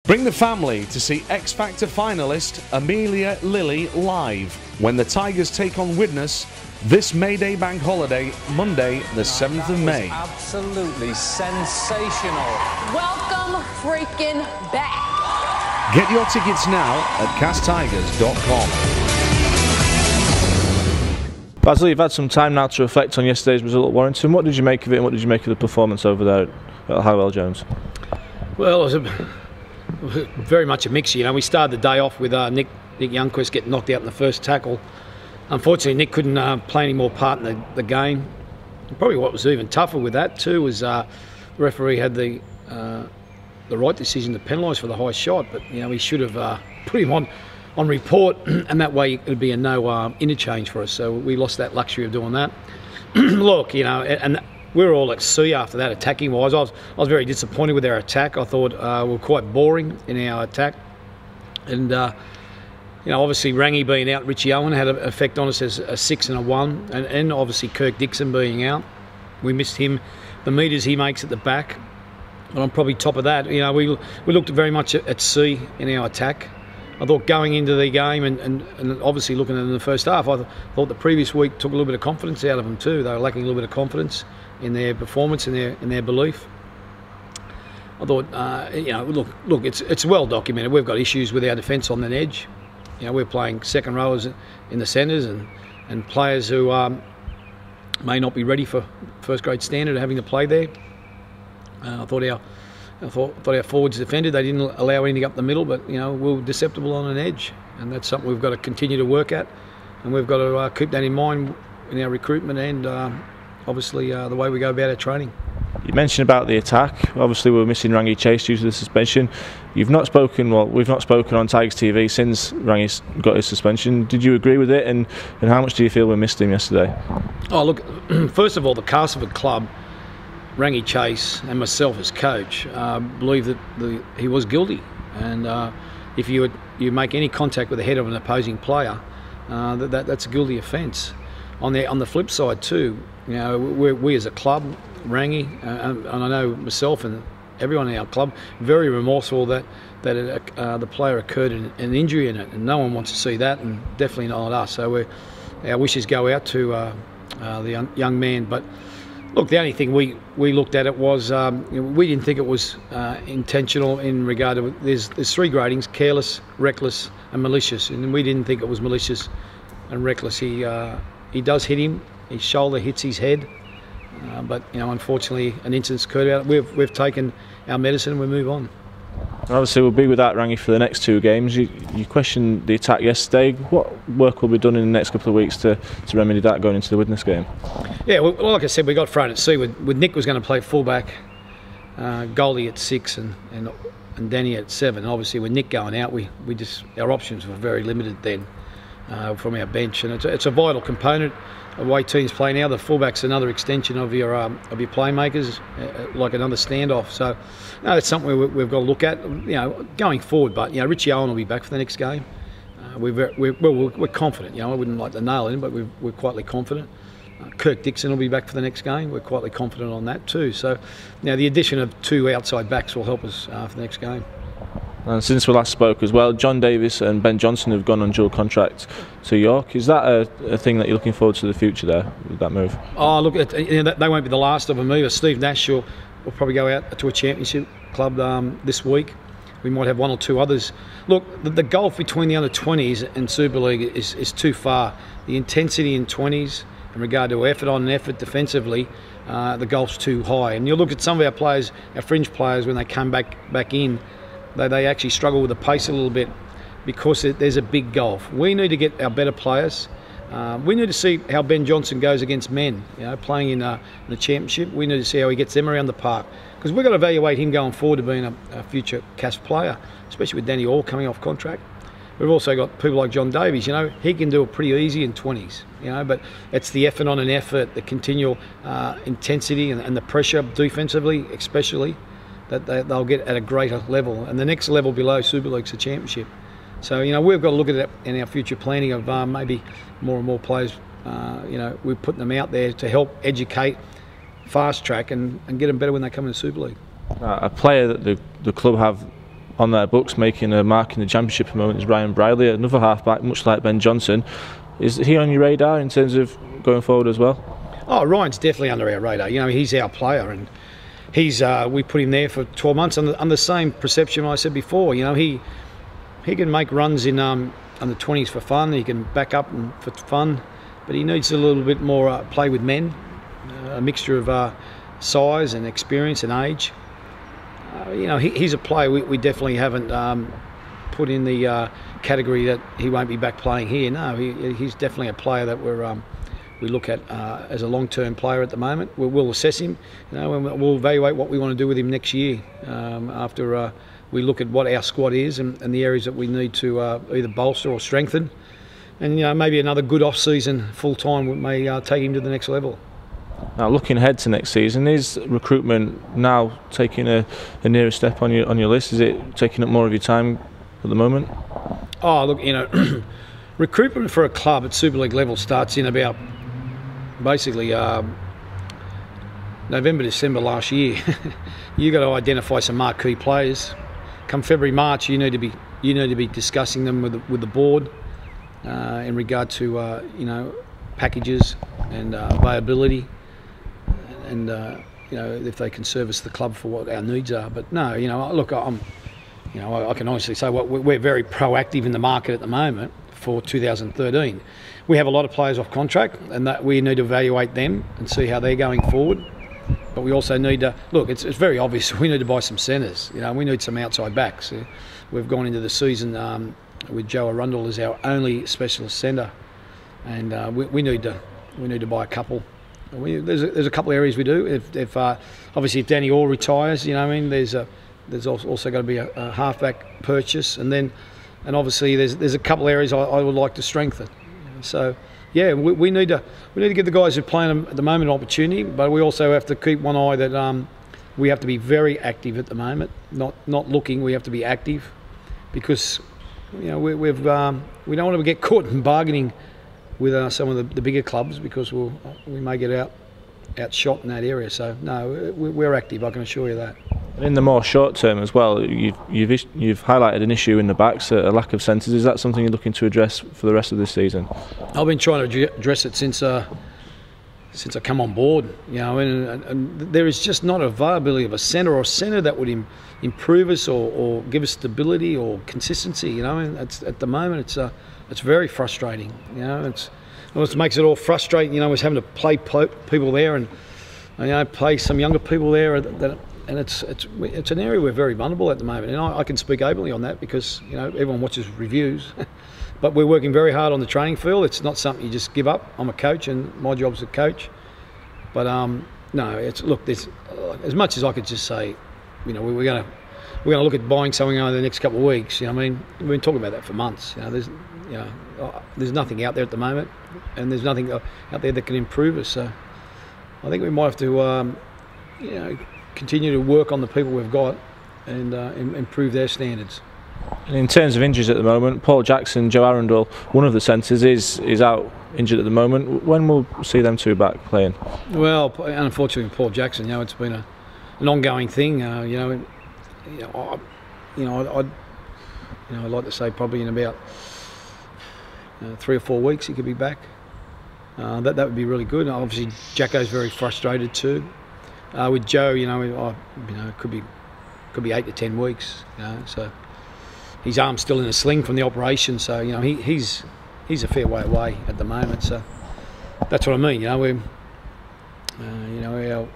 Bring the family to see X Factor finalist Amelia Lilly live when the Tigers take on Widnes this May Day bank holiday, Monday the 7th of May. Absolutely sensational. Welcome freaking back. Get your tickets now at casttigers.com. Basil, you've had some time now to reflect on yesterday's result at Warrington. What did you make of it, and what did you make of the performance over there at Howell Jones? Well, it was very much a mix. You know, we started the day off with Nick Youngquist getting knocked out in the first tackle. Unfortunately, Nick couldn't play any more part in the game. And probably what was even tougher with that too was the referee had the right decision to penalise for the high shot, but you know he should have put him on report, and that way it would be a no interchange for us. So we lost that luxury of doing that. Look, you know, and we were all at sea after that, attacking wise. I was very disappointed with our attack. I thought we were quite boring in our attack, and you know, obviously Rangy being out, Richard Owen had an effect on us as a 6 and a 1, and obviously Kirk Dixon being out, we missed him. The metres he makes at the back, and on probably top of that, you know, we looked very much at sea in our attack. I thought going into the game and obviously looking at it in the first half, I thought the previous week took a little bit of confidence out of them too. They were lacking a little bit of confidence in their performance, in their belief. I thought, you know, look, it's well documented. We've got issues with our defence on the edge. You know, we're playing second rowers in the centres and players who may not be ready for first grade standard having to play there. I thought our forwards defended. They didn't allow anything up the middle, but you know, we were deceptible on an edge, and that's something we've got to continue to work at, and we've got to keep that in mind in our recruitment and obviously the way we go about our training. You mentioned about the attack. Obviously, we're missing Rangy Chase due to the suspension. You've not spoken. Well, we've not spoken on Tigers TV since Rangy's got his suspension. Did you agree with it? And how much do you feel we missed him yesterday? Oh, look. First of all, the Castleford club, Rangy Chase, and myself as coach believe that he was guilty. And if you make any contact with the head of an opposing player, that's a guilty offence. On the flip side too, you know, we as a club, Rangy, and I know myself and everyone in our club, very remorseful that the player occurred an injury in it, and no one wants to see that, and definitely not us. So our wishes go out to the young man. But look, the only thing we looked at it was we didn't think it was intentional in regard to there's 3 gradings: careless, reckless, and malicious, and we didn't think it was malicious and reckless. He does hit him. His shoulder hits his head. But you know, unfortunately, an incident's occurred out. We've taken our medicine and we move on. Obviously, we'll be with that Rangy for the next 2 games. You questioned the attack yesterday. What work will be done in the next couple of weeks to remedy that going into the Widnes game? Yeah, well, like I said, we got thrown at sea. With Nick was going to play fullback, Goldie at 6, and Danny at 7. Obviously, with Nick going out, our options were very limited then from our bench, and it's a vital component. The way teams play now, the fullback's another extension of your playmakers, like another standoff. So, no, that's something we've got to look at, you know, going forward. But you know, Richie Owen will be back for the next game. We're confident. You know, I wouldn't like to nail him, but we're quietly confident. Kirk Dixon will be back for the next game. We're quietly confident on that too. So, you know, the addition of 2 outside backs will help us for the next game. And since we last spoke as well, John Davis and Ben Johnson have gone on dual contract to York. Is that a thing that you're looking forward to the future there with that move? Oh, look, you know, they won't be the last of them either. Steve Nash will probably go out to a championship club this week. We might have 1 or 2 others. Look, the gulf between the under-20s and Super League is too far. The intensity in 20s in regard to effort on and effort defensively, the gulf's too high. And you look at some of our players, our fringe players, when they come back in, they actually struggle with the pace a little bit because there's a big gulf. We need to get our better players. We need to see how Ben Johnson goes against men, you know, playing in the championship. We need to see how he gets them around the park, because we've got to evaluate him going forward to being a future Cas player, especially with Danny Orr coming off contract. We've also got people like John Davies. You know, he can do it pretty easy in 20s. You know, but it's the effort on an effort, the continual intensity and the pressure defensively, especially, that they'll get at a greater level. And the next level below Super League's the championship. So, you know, we've got to look at it in our future planning of maybe more and more players, you know, we're putting them out there to help educate, fast track and get them better when they come into Super League. A player that the club have on their books, making a mark in the Championship at the moment, is Ryan Briley, another half-back, much like Ben Johnson. Is he on your radar in terms of going forward as well? Oh, Ryan's definitely under our radar. You know, he's our player, and he's we put him there for 12 months on the same perception I said before. You know, he can make runs in under 20s for fun. He can back up for fun, but he needs a little bit more play with men, a mixture of size and experience and age. You know, he's a player we definitely haven't put in the category that he won't be back playing here. No, he's definitely a player that we look at as a long-term player at the moment. We'll assess him, you know, and we'll evaluate what we want to do with him next year after we look at what our squad is and the areas that we need to either bolster or strengthen. And you know, maybe another good off-season full-time may take him to the next level. Now, looking ahead to next season, is recruitment now taking a nearer step on your list? Is it taking up more of your time at the moment? Oh, look, you know, recruitment for a club at Super League level starts in about basically November, December last year. You got to identify some marquee players. Come February, March, you need to be discussing them with the board in regard to you know, packages and availability, and you know, if they can service the club for what our needs are. But no, you know, look, I can honestly say we're very proactive in the market at the moment for 2013. We have a lot of players off contract, and that we need to evaluate them and see how they're going forward. But we also need to look. It's very obvious we need to buy some centres. You know, we need some outside backs. We've gone into the season with Joe Arundel as our only specialist centre, and we need to buy a couple. There's a couple of areas we do. If obviously if Danny Orr retires, you know what I mean, there's also got to be a halfback purchase, and obviously there's a couple of areas I would like to strengthen. So yeah, we need to give the guys who are playing at the moment an opportunity, but we also have to keep one eye that we have to be very active at the moment, not looking. We have to be active, because you know we don't want to get caught in bargaining with some of the bigger clubs, because we may get outshot in that area. So no, we're active, I can assure you that. In the more short term as well, you've highlighted an issue in the backs, a lack of centres. Is that something you're looking to address for the rest of this season? I've been trying to address it since I come on board. You know, and there is just not availability of a centre that would improve us or give us stability or consistency. You know, and at the moment it's very frustrating. You know, it makes it all frustrating. You know, was having to play people there and you know, play some younger people there and it's an area we're very vulnerable at the moment, and I can speak openly on that because you know everyone watches reviews. But we're working very hard on the training field. It's not something you just give up. I'm a coach, and my job's to coach. But no, there's as much as I could just say, you know, we're going to look at buying something over the next couple of weeks. You know what I mean? We've been talking about that for months. You know, there's nothing out there at the moment, and there's nothing out there that can improve us. So I think we might have to, you know, continue to work on the people we've got and improve their standards. And in terms of injuries at the moment, Paul Jackson, Joe Arundel, one of the centres is out injured at the moment. When will we see them two back playing? Well, unfortunately, Paul Jackson, you know, it's been an ongoing thing. I'd like to say probably in about 3 or 4 weeks he could be back. That would be really good. And obviously, Jacko's very frustrated too. With Joe, it could be 8 to 10 weeks. You know, so his arm's still in a sling from the operation. So you know, he's a fair way away at the moment. So that's what I mean. You know,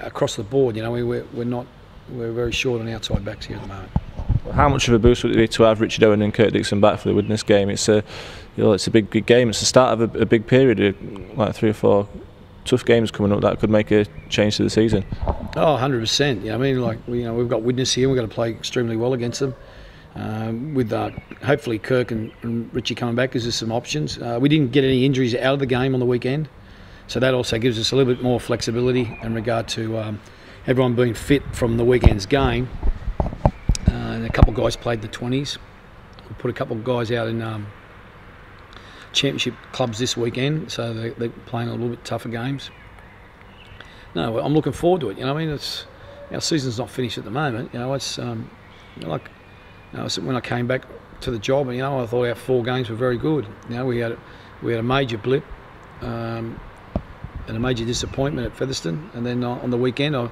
across the board, you know, we're very short on outside backs here at the moment. How much of a boost would it be to have Richard Owen and Kirk Dixon back for the Widnes game? It's a big game. It's the start of a big period, like 3 or 4 tough games coming up that could make a change to the season. Oh, 100%. You know, I mean, like we've got Widnes here. We've got to play extremely well against them. With hopefully Kirk and Richie coming back, gives us some options. We didn't get any injuries out of the game on the weekend, so that also gives us a little bit more flexibility in regard to everyone being fit from the weekend's game. And a couple of guys played the 20s. We put a couple of guys out in championship clubs this weekend, so they're playing a little bit tougher games. No, I'm looking forward to it. You know, I mean, our season's not finished at the moment. You know, it's like, you know, when I came back to the job, you know, I thought our 4 games were very good. You know, we had a major blip and a major disappointment at Featherstone, and then on the weekend, I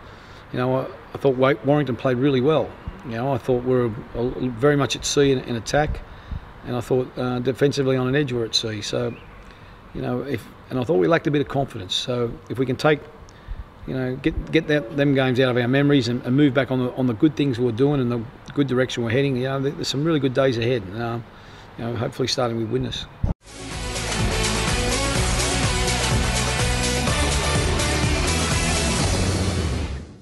thought Warrington played really well. You know, I thought we were very much at sea in attack, and I thought defensively on an edge we're at sea. So, you know, and I thought we lacked a bit of confidence. So if we can take, you know, get them games out of our memories and move back on the good things we're doing and the good direction we're heading, you know, there's some really good days ahead. You know, hopefully starting with Widnes.